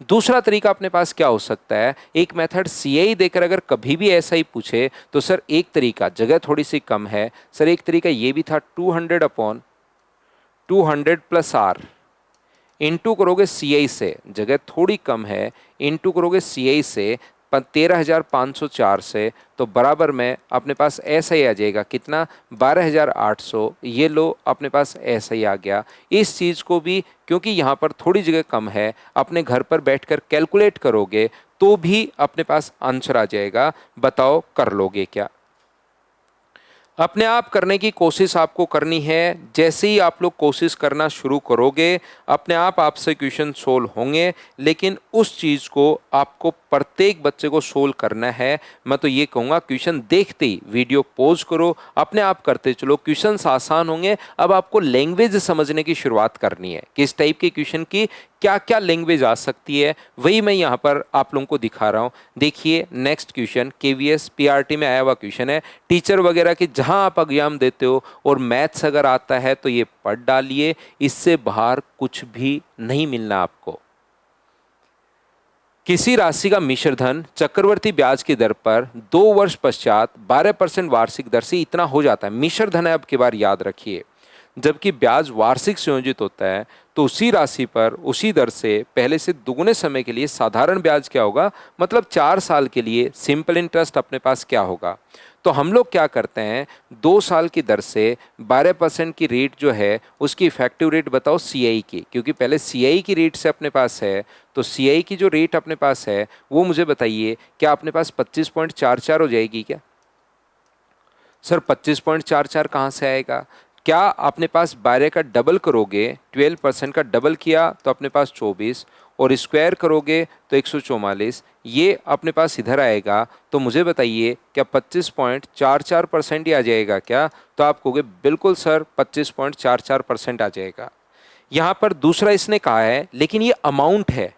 दूसरा तरीका अपने पास क्या हो सकता है? एक मेथड CI देकर अगर कभी भी ऐसा ही पूछे तो सर एक तरीका, जगह थोड़ी सी कम है सर, एक तरीका ये भी था 200/200 प्लस R इंटू करोगे CI से, जगह थोड़ी कम है, इंटू करोगे CI से 13,504 से, तो बराबर में अपने पास ऐसा ही आ जाएगा कितना? 12,800। ये लो अपने पास ऐसा ही आ गया। इस चीज़ को भी क्योंकि यहाँ पर थोड़ी जगह कम है अपने घर पर बैठकर कैलकुलेट करोगे तो भी अपने पास आंसर आ जाएगा। बताओ कर लोगे क्या? अपने आप करने की कोशिश आपको करनी है। जैसे ही आप लोग कोशिश करना शुरू करोगे अपने आप आपसे क्वेश्चन सोल्व होंगे, लेकिन उस चीज़ को आपको प्रत्येक बच्चे को सोल्व करना है। मैं तो ये कहूँगा क्वेश्चन देखते ही वीडियो पॉज करो, अपने आप करते चलो, क्वेश्चंस आसान होंगे। अब आपको लैंग्वेज समझने की शुरुआत करनी है, किस टाइप के क्वेश्चन की क्या क्या लैंग्वेज आ सकती है, वही मैं यहाँ पर आप लोगों को दिखा रहा हूँ। देखिए नेक्स्ट क्वेश्चन KVS PRT में आया हुआ क्वेश्चन है। टीचर वगैरह के जहाँ आप एग्जाम देते हो और मैथ्स अगर आता है तो ये पढ़ डालिए, इससे बाहर कुछ भी नहीं मिलना आपको। किसी राशि का मिश्रधन चक्रवर्ती ब्याज की दर पर 2 वर्ष पश्चात 12% वार्षिक दर से इतना हो जाता है। मिश्रधन है, अब की बार याद रखिए, जबकि ब्याज वार्षिक संयोजित होता है तो उसी राशि पर उसी दर से पहले से दुगुने समय के लिए साधारण ब्याज क्या होगा? मतलब 4 साल के लिए सिंपल इंटरेस्ट अपने पास क्या होगा? तो हम लोग क्या करते हैं, 2 साल की दर से 12% की रेट जो है उसकी इफेक्टिव रेट बताओ CI की, क्योंकि पहले CI की रेट से अपने पास है, तो CI की जो रेट अपने पास है वो मुझे बताइए क्या अपने पास 25.44 हो जाएगी क्या? सर 25.44 कहाँ से आएगा? क्या अपने पास 12 का डबल करोगे, 12% का डबल किया तो अपने पास 24, और स्क्वायर करोगे तो 144, ये अपने पास इधर आएगा। तो मुझे बताइए क्या 25.44% ही आ जाएगा क्या? तो आप कहोगे बिल्कुल सर 25.44% आ जाएगा। यहाँ पर दूसरा इसने कहा है, लेकिन ये अमाउंट है,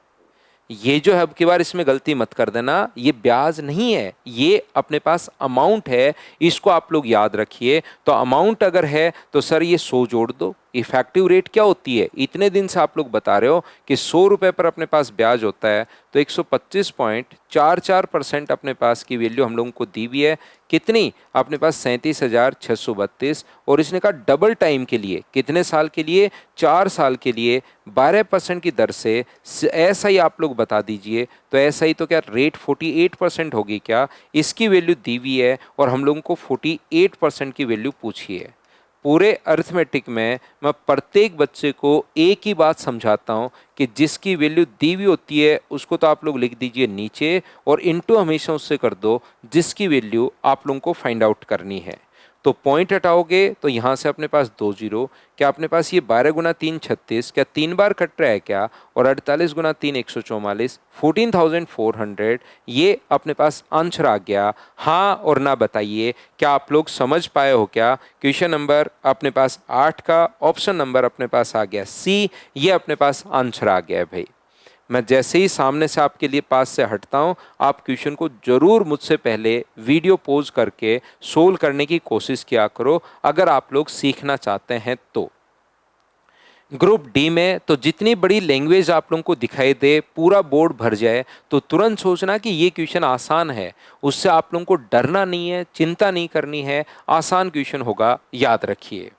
ये जो है अब की बार इसमें गलती मत कर देना, ये ब्याज नहीं है, ये अपने पास अमाउंट है, इसको आप लोग याद रखिए। तो अमाउंट अगर है तो सर ये 100 जोड़ दो। इफेक्टिव रेट क्या होती है, इतने दिन से आप लोग बता रहे हो कि 100 रुपये पर अपने पास ब्याज होता है, तो 125.44% अपने पास की वैल्यू हम लोगों को दी हुई है। कितनी अपने पास 37,632, और इसने कहा डबल टाइम के लिए, कितने साल के लिए, 4 साल के लिए 12% की दर से ऐसा ही आप लोग बता दीजिए। तो ऐसा ही तो क्या रेट 48% होगी क्या, इसकी वैल्यू दी हुई है और हम लोगों को 48% की वैल्यू पूछी है। पूरे अरिथमेटिक में मैं प्रत्येक बच्चे को एक ही बात समझाता हूँ कि जिसकी वैल्यू दी हुई होती है उसको तो आप लोग लिख दीजिए नीचे, और इनटू हमेशा उससे कर दो जिसकी वैल्यू आप लोगों को फाइंड आउट करनी है। तो पॉइंट हटाओगे तो यहाँ से अपने पास 2 जीरो, क्या अपने पास ये 12 गुना 3 36, क्या 3 बार कट रहा है क्या, और 48 गुना 3 144, 14,400, ये अपने पास आंसर आ गया। हाँ और ना बताइए, क्या आप लोग समझ पाए हो क्या। क्वेश्चन नंबर अपने पास 8 का ऑप्शन नंबर अपने पास आ गया सी, ये अपने पास आंसर आ गया है भाई। मैं जैसे ही सामने से आपके लिए पास से हटता हूं, आप क्वेश्चन को जरूर मुझसे पहले वीडियो पॉज करके सोल्व करने की कोशिश किया करो, अगर आप लोग सीखना चाहते हैं तो। ग्रुप डी में तो जितनी बड़ी लैंग्वेज आप लोगों को दिखाई दे, पूरा बोर्ड भर जाए, तो तुरंत सोचना कि ये क्वेश्चन आसान है, उससे आप लोगों को डरना नहीं है, चिंता नहीं करनी है, आसान क्वेश्चन होगा, याद रखिए।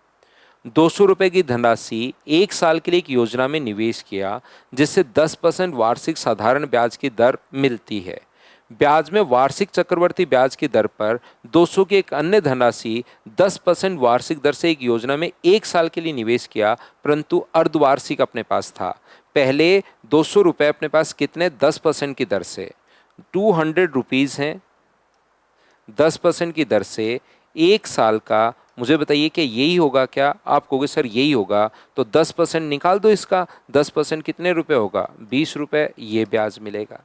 200 रुपये की धनराशि 1 साल के लिए एक योजना में निवेश किया, जिससे 10% वार्षिक साधारण ब्याज की दर मिलती है। ब्याज में वार्षिक चक्रवर्ती ब्याज की दर पर 200 की एक अन्य धनराशि 10% वार्षिक दर से एक योजना में 1 साल के लिए निवेश किया, परंतु अर्धवार्षिक अपने पास था। पहले 200 रुपये अपने पास कितने, 10% की दर से 200 रुपीज़ हैं, 10% की दर से 1 साल का। मुझे बताइए कि यही होगा क्या, आप कहोगे सर यही होगा, तो 10% निकाल दो इसका, 10% कितने रुपए होगा, 20 रुपये, ये ब्याज मिलेगा।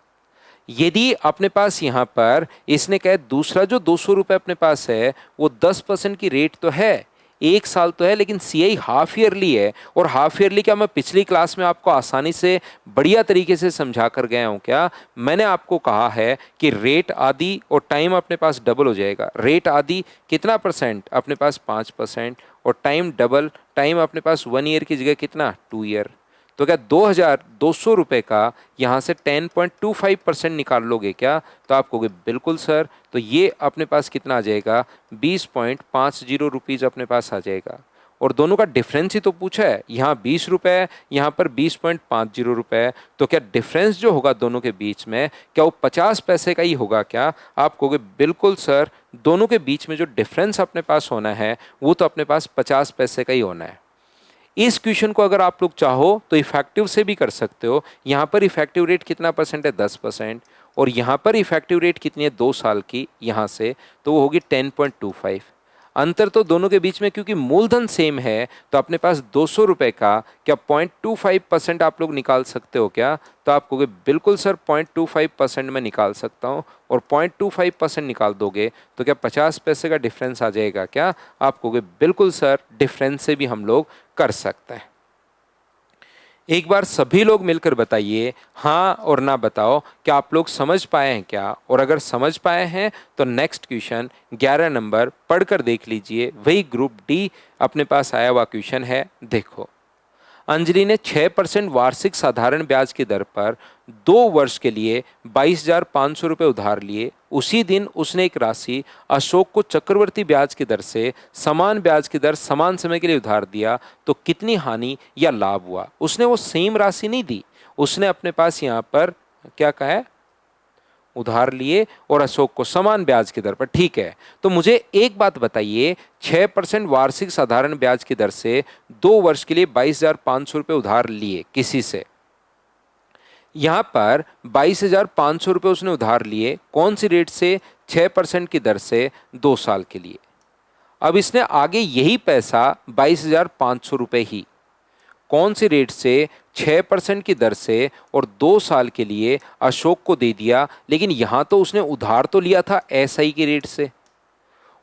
यदि अपने पास यहाँ पर इसने कहा दूसरा जो 200 रुपये अपने पास है वो 10% की रेट तो है, 1 साल तो है, लेकिन सीआई हाफ ईयरली है, और हाफ ईयरली क्या मैं पिछली क्लास में आपको आसानी से बढ़िया तरीके से समझा कर गया हूँ क्या। मैंने आपको कहा है कि रेट आदि और टाइम अपने पास डबल हो जाएगा। रेट आदि कितना परसेंट, अपने पास 5%, और टाइम डबल, टाइम अपने पास 1 ईयर की जगह कितना, 2 ईयर। तो क्या 2,200 रुपये का यहाँ से 10.25% निकाल लोगे क्या, तो आप कहोगे बिल्कुल सर, तो ये अपने पास कितना आ जाएगा, 20.50 रुपीज़ अपने पास आ जाएगा। और दोनों का डिफरेंस ही तो पूछा है, यहाँ 20 रुपये, यहाँ पर 20.50 रुपये, तो क्या डिफरेंस जो होगा दोनों के बीच में, क्या वो 50 पैसे का ही होगा क्या, आप कहोगे बिल्कुल सर, दोनों के बीच में जो डिफरेंस अपने पास होना है वो तो अपने पास 50 पैसे का ही होना है। इस क्वेश्चन को अगर आप लोग चाहो तो इफेक्टिव से भी कर सकते हो। यहाँ पर इफेक्टिव रेट कितना परसेंट है, 10%, और यहाँ पर इफेक्टिव रेट कितनी है, 2 साल की, यहाँ से तो वो होगी 10.25। अंतर तो दोनों के बीच में, क्योंकि मूलधन सेम है, तो अपने पास 200 रुपये का क्या 0.25% आप लोग निकाल सकते हो क्या, तो आप कहोगे बिल्कुल सर 0.25% में निकाल सकता हूँ, और 0.25% निकाल दोगे तो क्या 50 पैसे का डिफरेंस आ जाएगा क्या, आप कहोगे बिल्कुल सर, डिफरेंस से भी हम लोग कर सकते हैं। एक बार सभी लोग मिलकर बताइए हाँ और ना बताओ, क्या आप लोग समझ पाए हैं क्या, और अगर समझ पाए हैं तो नेक्स्ट क्वेश्चन 11 नंबर पढ़कर देख लीजिए, वही ग्रुप डी अपने पास आया हुआ क्वेश्चन है। देखो, अंजलि ने 6% वार्षिक साधारण ब्याज की दर पर 2 वर्ष के लिए 22,500 रुपये उधार लिए। उसी दिन उसने एक राशि अशोक को चक्रवर्ती ब्याज की दर से समान ब्याज की दर समान समय के लिए उधार दिया, तो कितनी हानि या लाभ हुआ। उसने वो सेम राशि नहीं दी, उसने अपने पास यहाँ पर क्या कहा है, उधार लिए और अशोक को समान ब्याज की दर पर। ठीक है, तो मुझे एक बात बताइए, 6% वार्षिक साधारण ब्याज की दर से 2 वर्ष के लिए 22,500 रुपये उधार लिए किसी से। यहां पर 22,500 रुपये उसने उधार लिए, कौन सी रेट से, 6% की दर से 2 साल के लिए। अब इसने आगे यही पैसा 22,500 रुपये ही कौन सी रेट से, 6% की दर से और 2 साल के लिए अशोक को दे दिया, लेकिन यहां तो उसने उधार तो लिया था एसआई की रेट से,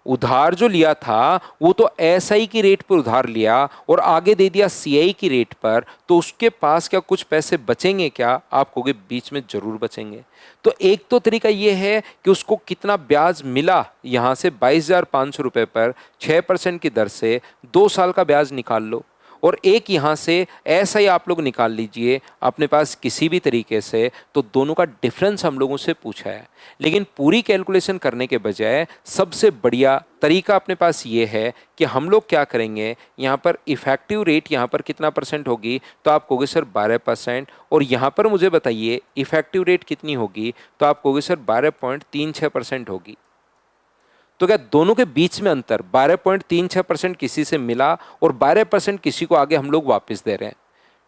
उधार जो लिया था वो तो एसआई की रेट पर उधार लिया और आगे दे दिया सीआई की रेट पर, तो उसके पास क्या कुछ पैसे बचेंगे क्या? आप कहोगे बीच में जरूर बचेंगे। तो एक तो तरीका ये है कि उसको कितना ब्याज मिला, यहां से 22,500 रुपये पर 6% की दर से 2 साल का ब्याज निकाल लो। और एक यहाँ से ऐसा ही आप लोग निकाल लीजिए अपने पास किसी भी तरीके से, तो दोनों का डिफरेंस हम लोगों से पूछा है। लेकिन पूरी कैलकुलेशन करने के बजाय सबसे बढ़िया तरीका अपने पास ये है कि हम लोग क्या करेंगे, यहाँ पर इफेक्टिव रेट यहाँ पर कितना परसेंट होगी, तो आप कहोगे सर 12%, और यहाँ पर मुझे बताइए इफेक्टिव रेट कितनी होगी, तो आप कहोगे सर 12.36% होगी। तो क्या दोनों के बीच में अंतर 12.36% किसी से मिला और 12% किसी को आगे हम लोग वापस दे रहे हैं।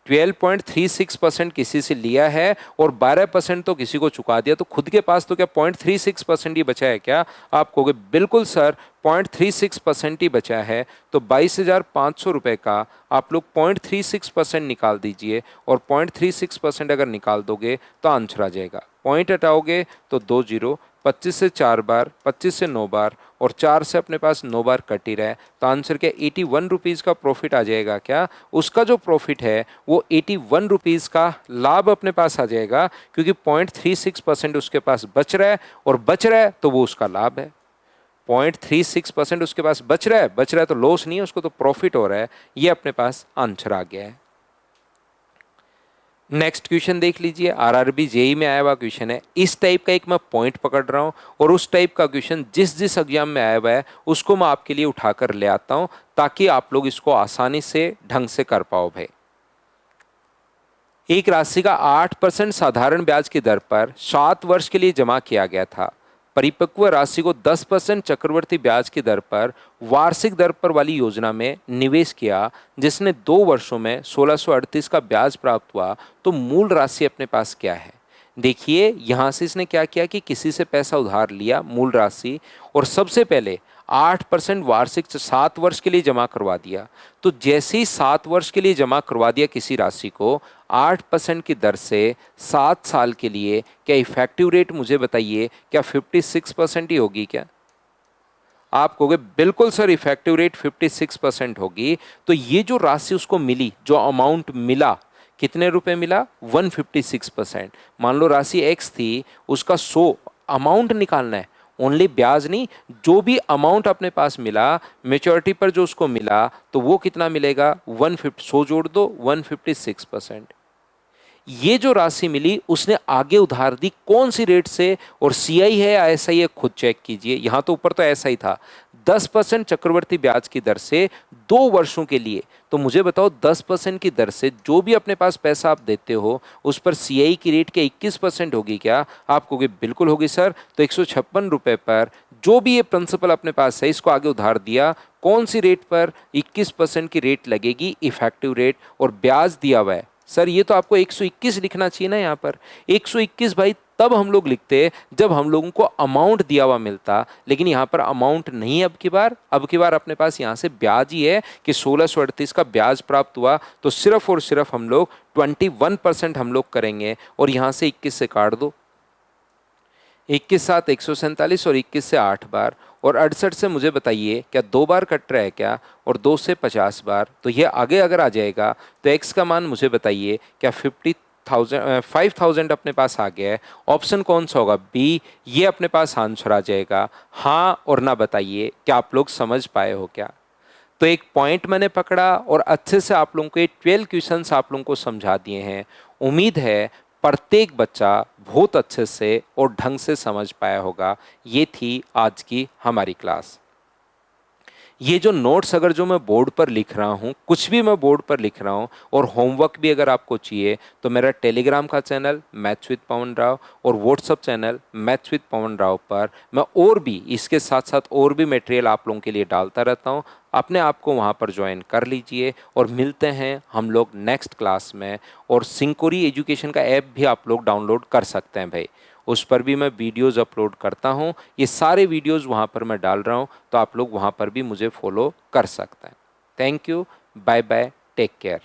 12.36% किसी से लिया है और 12% तो किसी को चुका दिया, तो खुद के पास तो क्या 0.36% ही बचा है क्या? आप कहोगे बिल्कुल सर 0.36% ही बचा है। तो 22,500 रुपये का आप लोग 0.36% निकाल दीजिए, और 0.36% अगर निकाल दोगे तो आंसर आ जाएगा। पॉइंट हटाओगे तो 2 जीरो, 25 से 4 बार, 25 से 9 बार, और 4 से अपने पास 9 बार कट ही रहा है, तो आंसर क्या 81 रुपीज़ का प्रॉफिट आ जाएगा क्या? उसका जो प्रॉफिट है वो 81 रुपीज़ का लाभ अपने पास आ जाएगा, क्योंकि 0.36% उसके पास बच रहा है, और बच रहा है तो वो उसका लाभ है। 0.36% उसके पास बच रहा है तो लॉस नहीं है, उसको तो प्रॉफिट हो रहा है। ये अपने पास आंसर आ गया है। नेक्स्ट क्वेश्चन देख लीजिए, आरआरबी जेई में आया हुआ क्वेश्चन है। इस टाइप का एक मैं पॉइंट पकड़ रहा हूं, और उस टाइप का क्वेश्चन जिस जिस एग्जाम में आया हुआ है उसको मैं आपके लिए उठाकर ले आता हूं, ताकि आप लोग इसको आसानी से ढंग से कर पाओ भाई। एक राशि का 8% साधारण ब्याज की दर पर 7 वर्ष के लिए जमा किया गया था। परिपक्व राशि को 10% चक्रवर्ती ब्याज की दर पर वार्षिक दर पर वाली योजना में निवेश किया, जिसने 2 वर्षों में 1638 का ब्याज प्राप्त हुआ, तो मूल राशि अपने पास क्या है? देखिए यहां से इसने क्या किया कि किसी से पैसा उधार लिया मूल राशि, और सबसे पहले 8% वार्षिक 7 वर्ष के लिए जमा करवा दिया। तो जैसे ही 7 वर्ष के लिए जमा करवा दिया किसी राशि को 8% की दर से 7 साल के लिए, क्या इफेक्टिव रेट मुझे बताइए क्या 56% ही होगी क्या? आप कहोगे बिल्कुल सर इफेक्टिव रेट 56% होगी। तो ये जो राशि उसको मिली, जो अमाउंट मिला, कितने रुपए मिला? 156%। मान लो राशि एक्स थी, उसका 100 अमाउंट निकालना है, ओनली ब्याज नहीं, जो भी अमाउंट अपने पास मिला मेच्योरिटी पर जो उसको मिला, तो वो कितना मिलेगा? 150, 100 जोड़ दो 156%। ये जो राशि मिली उसने आगे उधार दी कौन सी रेट से, और सीआई है या एसआई है खुद चेक कीजिए। यहां तो ऊपर तो एसआई था, 10% चक्रवर्ती ब्याज की दर से 2 वर्षों के लिए। तो मुझे बताओ 10% की दर से जो भी अपने पास पैसा आप देते हो उस पर सीआई की रेट क्या 21% होगी क्या? आप कहोगे बिल्कुल होगी सर। तो 156 रुपए पर जो भी ये प्रिंसिपल अपने पास है इसको आगे उधार दिया, कौन सी रेट पर? 21% की रेट लगेगी इफेक्टिव रेट, और ब्याज दिया हुआ है। सर ये तो आपको 121 लिखना चाहिए ना यहाँ पर। 121 भाई तब हम लोग लिखते जब हम लोगों को अमाउंट दिया हुआ मिलता, लेकिन यहाँ पर अमाउंट नहीं है। अब की बार अपने पास यहाँ से ब्याज ही है कि 1638 का ब्याज प्राप्त हुआ, तो सिर्फ और सिर्फ हम लोग 21% हम लोग करेंगे, और यहाँ से 21 से काट दो। 21 सात 147, और 21 से 8 बार, और 68 से मुझे बताइए क्या 2 बार कट रहा है क्या? और 2 से 50 बार, तो ये आगे अगर आ जाएगा तो x का मान मुझे बताइए क्या 5,000 अपने पास आ गया है। ऑप्शन कौन सा होगा? बी। ये अपने पास आंसर आ जाएगा। हाँ और ना बताइए क्या आप लोग समझ पाए हो क्या? तो एक पॉइंट मैंने पकड़ा और अच्छे से आप लोगों को ये 12 क्वेश्चंस आप लोगों को समझा दिए हैं। उम्मीद है प्रत्येक बच्चा बहुत अच्छे से और ढंग से समझ पाया होगा। ये थी आज की हमारी क्लास। ये जो नोट्स अगर जो मैं बोर्ड पर लिख रहा हूँ, कुछ भी मैं बोर्ड पर लिख रहा हूँ, और होमवर्क भी अगर आपको चाहिए तो मेरा टेलीग्राम का चैनल मैथ्स विद पवन राव और व्हाट्सअप चैनल मैथ्स विद पवन राव पर मैं और भी इसके साथ साथ और भी मटेरियल आप लोगों के लिए डालता रहता हूँ। अपने आप को वहाँ पर ज्वाइन कर लीजिए, और मिलते हैं हम लोग नेक्स्ट क्लास में। और सिंकोरी एजुकेशन का ऐप भी आप लोग डाउनलोड कर सकते हैं भाई, उस पर भी मैं वीडियोज़ अपलोड करता हूँ। ये सारे वीडियोज़ वहाँ पर मैं डाल रहा हूँ, तो आप लोग वहाँ पर भी मुझे फॉलो कर सकते हैं। Thank you, bye bye, take care.